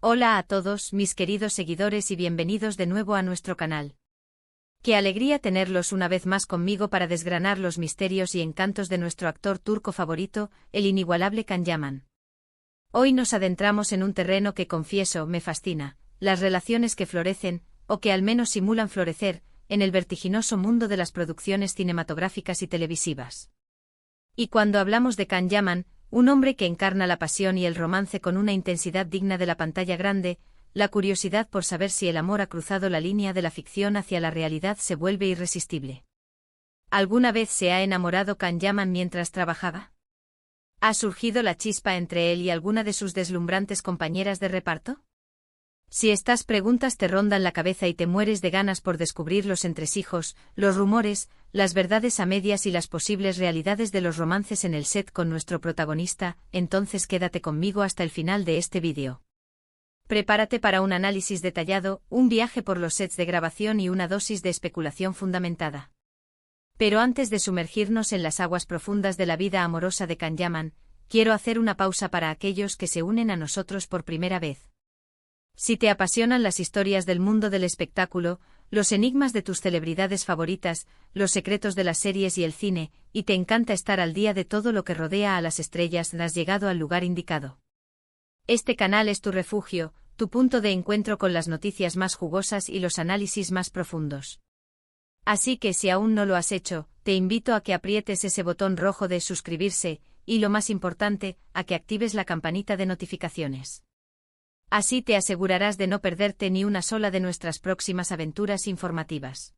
Hola a todos, mis queridos seguidores y bienvenidos de nuevo a nuestro canal. Qué alegría tenerlos una vez más conmigo para desgranar los misterios y encantos de nuestro actor turco favorito, el inigualable Can Yaman. Hoy nos adentramos en un terreno que confieso me fascina, las relaciones que florecen, o que al menos simulan florecer, en el vertiginoso mundo de las producciones cinematográficas y televisivas. Y cuando hablamos de Can Yaman, un hombre que encarna la pasión y el romance con una intensidad digna de la pantalla grande, la curiosidad por saber si el amor ha cruzado la línea de la ficción hacia la realidad se vuelve irresistible. ¿Alguna vez se ha enamorado Can Yaman mientras trabajaba? ¿Ha surgido la chispa entre él y alguna de sus deslumbrantes compañeras de reparto? Si estas preguntas te rondan la cabeza y te mueres de ganas por descubrir los entresijos, los rumores, las verdades a medias y las posibles realidades de los romances en el set con nuestro protagonista, entonces quédate conmigo hasta el final de este vídeo. Prepárate para un análisis detallado, un viaje por los sets de grabación y una dosis de especulación fundamentada. Pero antes de sumergirnos en las aguas profundas de la vida amorosa de Can Yaman, quiero hacer una pausa para aquellos que se unen a nosotros por primera vez. Si te apasionan las historias del mundo del espectáculo, los enigmas de tus celebridades favoritas, los secretos de las series y el cine, y te encanta estar al día de todo lo que rodea a las estrellas, has llegado al lugar indicado. Este canal es tu refugio, tu punto de encuentro con las noticias más jugosas y los análisis más profundos. Así que si aún no lo has hecho, te invito a que aprietes ese botón rojo de suscribirse, y lo más importante, a que actives la campanita de notificaciones. Así te asegurarás de no perderte ni una sola de nuestras próximas aventuras informativas.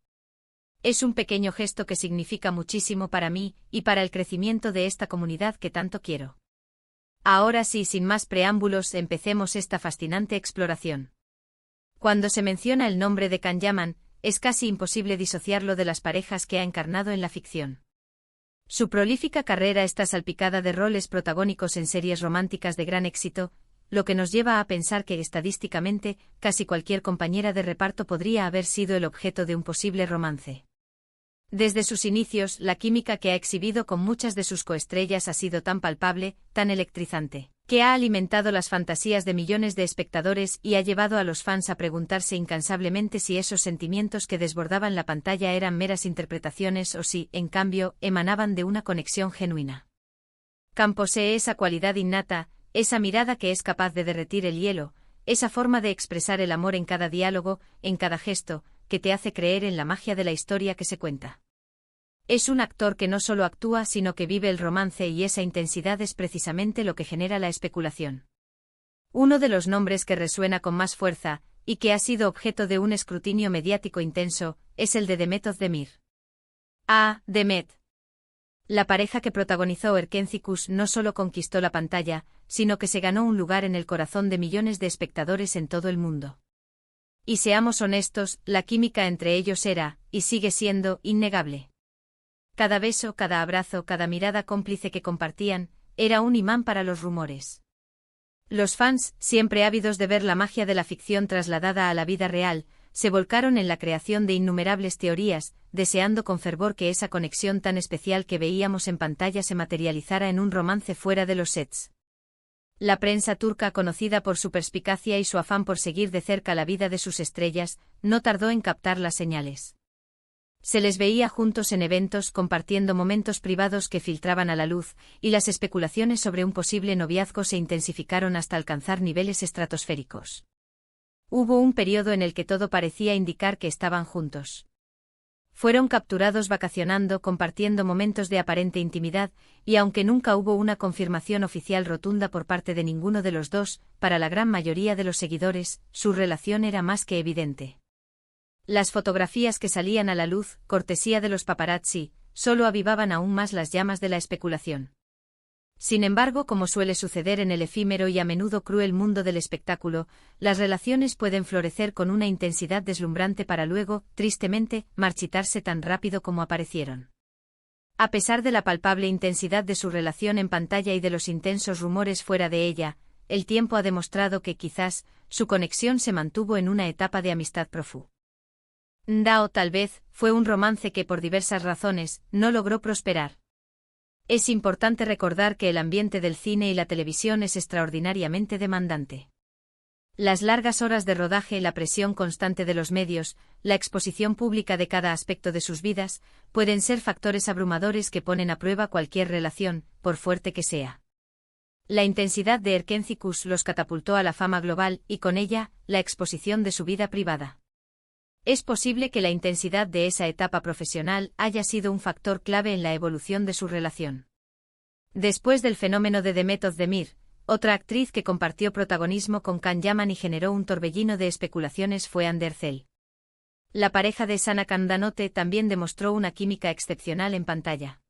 Es un pequeño gesto que significa muchísimo para mí y para el crecimiento de esta comunidad que tanto quiero. Ahora sí, sin más preámbulos, empecemos esta fascinante exploración. Cuando se menciona el nombre de Can Yaman, es casi imposible disociarlo de las parejas que ha encarnado en la ficción. Su prolífica carrera está salpicada de roles protagónicos en series románticas de gran éxito, lo que nos lleva a pensar que estadísticamente, casi cualquier compañera de reparto podría haber sido el objeto de un posible romance. Desde sus inicios, la química que ha exhibido con muchas de sus coestrellas ha sido tan palpable, tan electrizante, que ha alimentado las fantasías de millones de espectadores y ha llevado a los fans a preguntarse incansablemente si esos sentimientos que desbordaban la pantalla eran meras interpretaciones o si, en cambio, emanaban de una conexión genuina. Can posee esa cualidad innata, esa mirada que es capaz de derretir el hielo, esa forma de expresar el amor en cada diálogo, en cada gesto, que te hace creer en la magia de la historia que se cuenta. Es un actor que no solo actúa sino que vive el romance y esa intensidad es precisamente lo que genera la especulación. Uno de los nombres que resuena con más fuerza, y que ha sido objeto de un escrutinio mediático intenso, es el de Demet Özdemir. Ah, Demet. La pareja que protagonizó Erkencikus no solo conquistó la pantalla, sino que se ganó un lugar en el corazón de millones de espectadores en todo el mundo. Y seamos honestos, la química entre ellos era, y sigue siendo, innegable. Cada beso, cada abrazo, cada mirada cómplice que compartían, era un imán para los rumores. Los fans, siempre ávidos de ver la magia de la ficción trasladada a la vida real, se volcaron en la creación de innumerables teorías, deseando con fervor que esa conexión tan especial que veíamos en pantalla se materializara en un romance fuera de los sets. La prensa turca, conocida por su perspicacia y su afán por seguir de cerca la vida de sus estrellas, no tardó en captar las señales. Se les veía juntos en eventos compartiendo momentos privados que filtraban a la luz, y las especulaciones sobre un posible noviazgo se intensificaron hasta alcanzar niveles estratosféricos. Hubo un periodo en el que todo parecía indicar que estaban juntos. Fueron capturados vacacionando, compartiendo momentos de aparente intimidad, y aunque nunca hubo una confirmación oficial rotunda por parte de ninguno de los dos, para la gran mayoría de los seguidores, su relación era más que evidente. Las fotografías que salían a la luz, cortesía de los paparazzi, solo avivaban aún más las llamas de la especulación. Sin embargo, como suele suceder en el efímero y a menudo cruel mundo del espectáculo, las relaciones pueden florecer con una intensidad deslumbrante para luego, tristemente, marchitarse tan rápido como aparecieron. A pesar de la palpable intensidad de su relación en pantalla y de los intensos rumores fuera de ella, el tiempo ha demostrado que quizás, su conexión se mantuvo en una etapa de amistad profunda. O tal vez, fue un romance que por diversas razones, no logró prosperar. Es importante recordar que el ambiente del cine y la televisión es extraordinariamente demandante. Las largas horas de rodaje, la presión constante de los medios, la exposición pública de cada aspecto de sus vidas, pueden ser factores abrumadores que ponen a prueba cualquier relación, por fuerte que sea. La intensidad de Erkenci-Kuş los catapultó a la fama global y con ella, la exposición de su vida privada. Es posible que la intensidad de esa etapa profesional haya sido un factor clave en la evolución de su relación. Después del fenómeno de Demet Özdemir, otra actriz que compartió protagonismo con Can Yaman y generó un torbellino de especulaciones fue Hande Erçel. La pareja de Sana Kandanote también demostró una química excepcional en pantalla.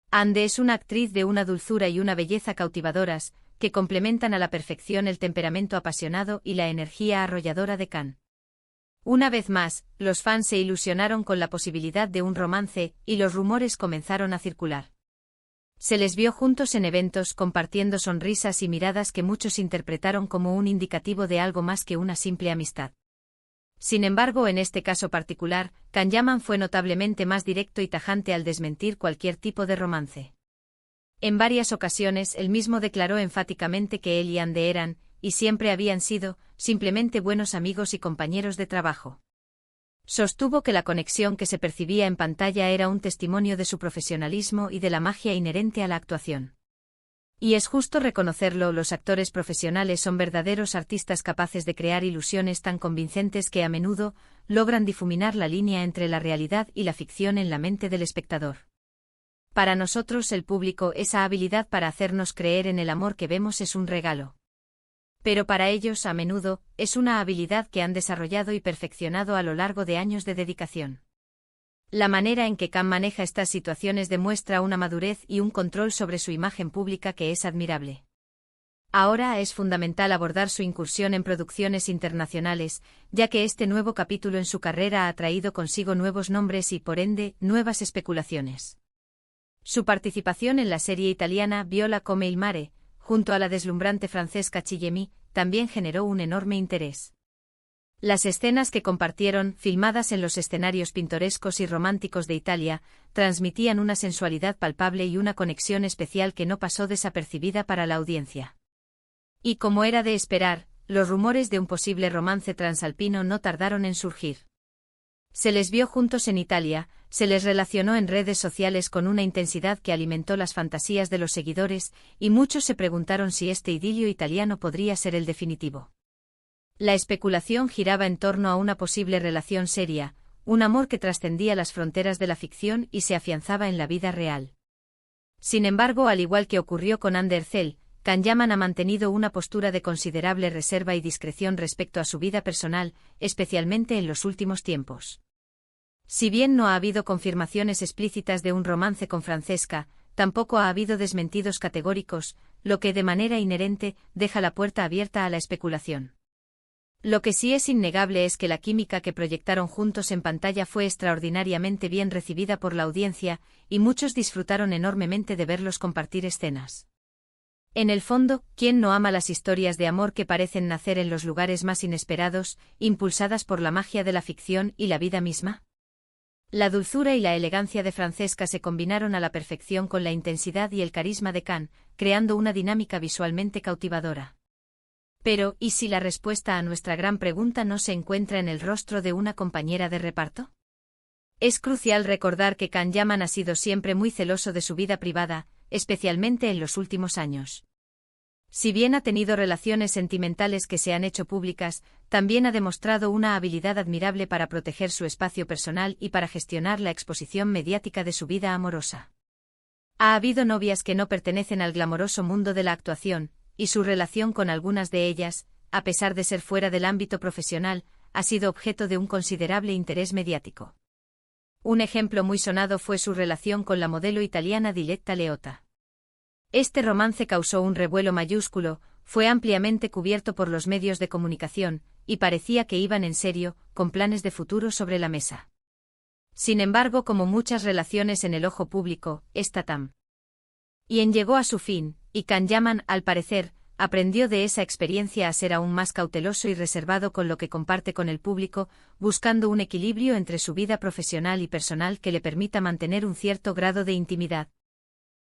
Hande es una actriz de una dulzura y una belleza cautivadoras, que complementan a la perfección el temperamento apasionado y la energía arrolladora de Can. Una vez más, los fans se ilusionaron con la posibilidad de un romance, y los rumores comenzaron a circular. Se les vio juntos en eventos compartiendo sonrisas y miradas que muchos interpretaron como un indicativo de algo más que una simple amistad. Sin embargo, en este caso particular, Can Yaman fue notablemente más directo y tajante al desmentir cualquier tipo de romance. En varias ocasiones él mismo declaró enfáticamente que él y Hande eran, y siempre habían sido, simplemente buenos amigos y compañeros de trabajo. Sostuvo que la conexión que se percibía en pantalla era un testimonio de su profesionalismo y de la magia inherente a la actuación. Y es justo reconocerlo, los actores profesionales son verdaderos artistas capaces de crear ilusiones tan convincentes que a menudo logran difuminar la línea entre la realidad y la ficción en la mente del espectador. Para nosotros, el público, esa habilidad para hacernos creer en el amor que vemos es un regalo. Pero para ellos, a menudo, es una habilidad que han desarrollado y perfeccionado a lo largo de años de dedicación. La manera en que Can maneja estas situaciones demuestra una madurez y un control sobre su imagen pública que es admirable. Ahora es fundamental abordar su incursión en producciones internacionales, ya que este nuevo capítulo en su carrera ha traído consigo nuevos nombres y, por ende, nuevas especulaciones. Su participación en la serie italiana Viola come il mare, junto a la deslumbrante Francesca Chillemi, también generó un enorme interés. Las escenas que compartieron, filmadas en los escenarios pintorescos y románticos de Italia, transmitían una sensualidad palpable y una conexión especial que no pasó desapercibida para la audiencia. Y como era de esperar, los rumores de un posible romance transalpino no tardaron en surgir. Se les vio juntos en Italia, se les relacionó en redes sociales con una intensidad que alimentó las fantasías de los seguidores, y muchos se preguntaron si este idilio italiano podría ser el definitivo. La especulación giraba en torno a una posible relación seria, un amor que trascendía las fronteras de la ficción y se afianzaba en la vida real. Sin embargo, al igual que ocurrió con Hande Erçel, Can Yaman ha mantenido una postura de considerable reserva y discreción respecto a su vida personal, especialmente en los últimos tiempos. Si bien no ha habido confirmaciones explícitas de un romance con Francesca, tampoco ha habido desmentidos categóricos, lo que de manera inherente deja la puerta abierta a la especulación. Lo que sí es innegable es que la química que proyectaron juntos en pantalla fue extraordinariamente bien recibida por la audiencia, y muchos disfrutaron enormemente de verlos compartir escenas. En el fondo, ¿quién no ama las historias de amor que parecen nacer en los lugares más inesperados, impulsadas por la magia de la ficción y la vida misma? La dulzura y la elegancia de Francesca se combinaron a la perfección con la intensidad y el carisma de Can, creando una dinámica visualmente cautivadora. Pero, ¿y si la respuesta a nuestra gran pregunta no se encuentra en el rostro de una compañera de reparto? Es crucial recordar que Can Yaman ha sido siempre muy celoso de su vida privada, especialmente en los últimos años. Si bien ha tenido relaciones sentimentales que se han hecho públicas, también ha demostrado una habilidad admirable para proteger su espacio personal y para gestionar la exposición mediática de su vida amorosa. Ha habido novias que no pertenecen al glamoroso mundo de la actuación, y su relación con algunas de ellas, a pesar de ser fuera del ámbito profesional, ha sido objeto de un considerable interés mediático. Un ejemplo muy sonado fue su relación con la modelo italiana Diletta Leotta. Este romance causó un revuelo mayúsculo, fue ampliamente cubierto por los medios de comunicación, y parecía que iban en serio, con planes de futuro sobre la mesa. Sin embargo, como muchas relaciones en el ojo público, esta también llegó a su fin, y Can Yaman, al parecer, aprendió de esa experiencia a ser aún más cauteloso y reservado con lo que comparte con el público, buscando un equilibrio entre su vida profesional y personal que le permita mantener un cierto grado de intimidad.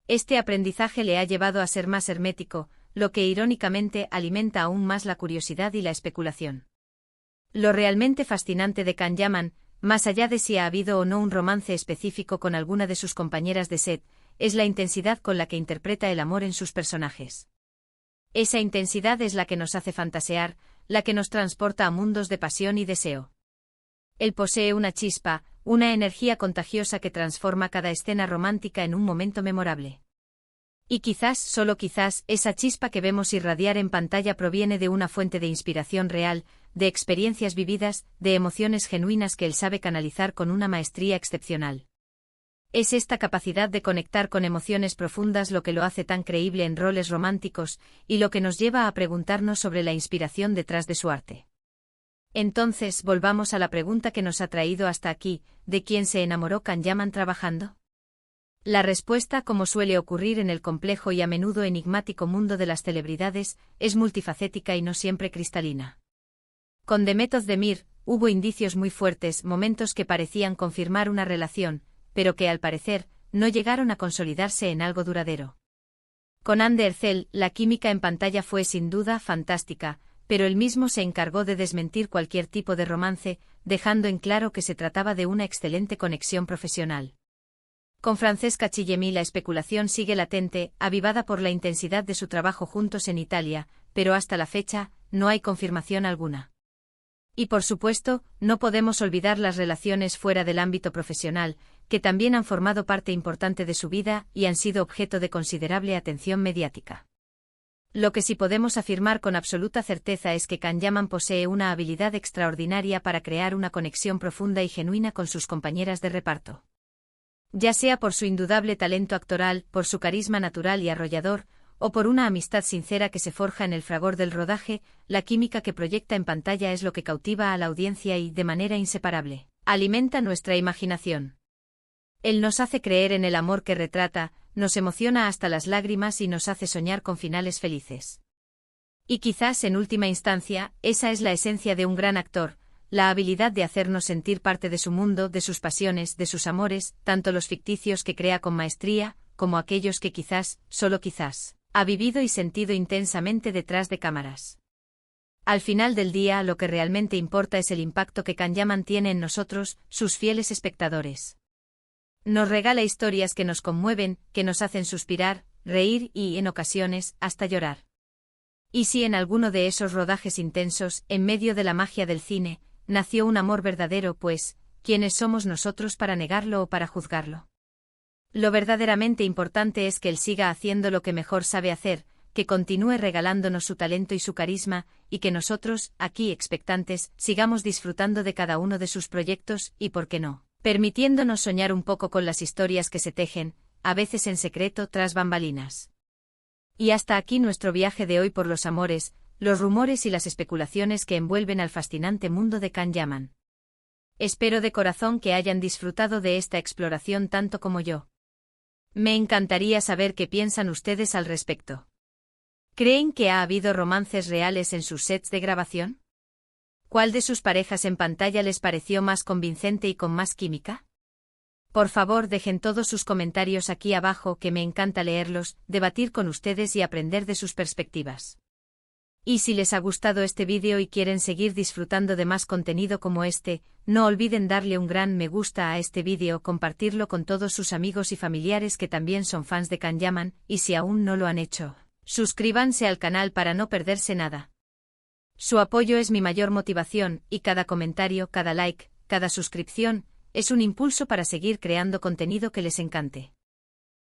Este aprendizaje le ha llevado a ser más hermético, lo que irónicamente alimenta aún más la curiosidad y la especulación. Lo realmente fascinante de Kanyaman, más allá de si ha habido o no un romance específico con alguna de sus compañeras de set, es la intensidad con la que interpreta el amor en sus personajes. Esa intensidad es la que nos hace fantasear, la que nos transporta a mundos de pasión y deseo. Él posee una chispa, una energía contagiosa que transforma cada escena romántica en un momento memorable. Y quizás, solo quizás, esa chispa que vemos irradiar en pantalla proviene de una fuente de inspiración real, de experiencias vividas, de emociones genuinas que él sabe canalizar con una maestría excepcional. Es esta capacidad de conectar con emociones profundas lo que lo hace tan creíble en roles románticos, y lo que nos lleva a preguntarnos sobre la inspiración detrás de su arte. Entonces, volvamos a la pregunta que nos ha traído hasta aquí: ¿de quién se enamoró Kanyaman trabajando? La respuesta, como suele ocurrir en el complejo y a menudo enigmático mundo de las celebridades, es multifacética y no siempre cristalina. Con Demet Özdemir, hubo indicios muy fuertes, momentos que parecían confirmar una relación, pero que al parecer, no llegaron a consolidarse en algo duradero. Con Hande Erçel, la química en pantalla fue sin duda fantástica, pero él mismo se encargó de desmentir cualquier tipo de romance, dejando en claro que se trataba de una excelente conexión profesional. Con Francesca Chillemi la especulación sigue latente, avivada por la intensidad de su trabajo juntos en Italia, pero hasta la fecha, no hay confirmación alguna. Y por supuesto, no podemos olvidar las relaciones fuera del ámbito profesional, que también han formado parte importante de su vida y han sido objeto de considerable atención mediática. Lo que sí podemos afirmar con absoluta certeza es que Kanyaman posee una habilidad extraordinaria para crear una conexión profunda y genuina con sus compañeras de reparto. Ya sea por su indudable talento actoral, por su carisma natural y arrollador, o por una amistad sincera que se forja en el fragor del rodaje, la química que proyecta en pantalla es lo que cautiva a la audiencia y, de manera inseparable, alimenta nuestra imaginación. Él nos hace creer en el amor que retrata, nos emociona hasta las lágrimas y nos hace soñar con finales felices. Y quizás, en última instancia, esa es la esencia de un gran actor, la habilidad de hacernos sentir parte de su mundo, de sus pasiones, de sus amores, tanto los ficticios que crea con maestría, como aquellos que quizás, solo quizás, ha vivido y sentido intensamente detrás de cámaras. Al final del día, lo que realmente importa es el impacto que Kanyaman tiene en nosotros, sus fieles espectadores. Nos regala historias que nos conmueven, que nos hacen suspirar, reír y, en ocasiones, hasta llorar. Y si en alguno de esos rodajes intensos, en medio de la magia del cine, nació un amor verdadero, pues, ¿quiénes somos nosotros para negarlo o para juzgarlo? Lo verdaderamente importante es que él siga haciendo lo que mejor sabe hacer, que continúe regalándonos su talento y su carisma, y que nosotros, aquí expectantes, sigamos disfrutando de cada uno de sus proyectos y, ¿por qué no?, permitiéndonos soñar un poco con las historias que se tejen, a veces en secreto tras bambalinas. Y hasta aquí nuestro viaje de hoy por los amores, los rumores y las especulaciones que envuelven al fascinante mundo de Kanyaman. Espero de corazón que hayan disfrutado de esta exploración tanto como yo. Me encantaría saber qué piensan ustedes al respecto. ¿Creen que ha habido romances reales en sus sets de grabación? ¿Cuál de sus parejas en pantalla les pareció más convincente y con más química? Por favor, dejen todos sus comentarios aquí abajo, que me encanta leerlos, debatir con ustedes y aprender de sus perspectivas. Y si les ha gustado este vídeo y quieren seguir disfrutando de más contenido como este, no olviden darle un gran me gusta a este vídeo, compartirlo con todos sus amigos y familiares que también son fans de Kanyaman, y si aún no lo han hecho, suscríbanse al canal para no perderse nada. Su apoyo es mi mayor motivación, y cada comentario, cada like, cada suscripción, es un impulso para seguir creando contenido que les encante.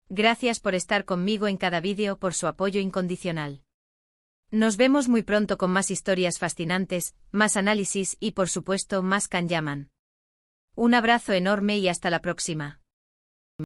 Gracias por estar conmigo en cada vídeo, por su apoyo incondicional. Nos vemos muy pronto con más historias fascinantes, más análisis y por supuesto más Kanyaman. Un abrazo enorme y hasta la próxima.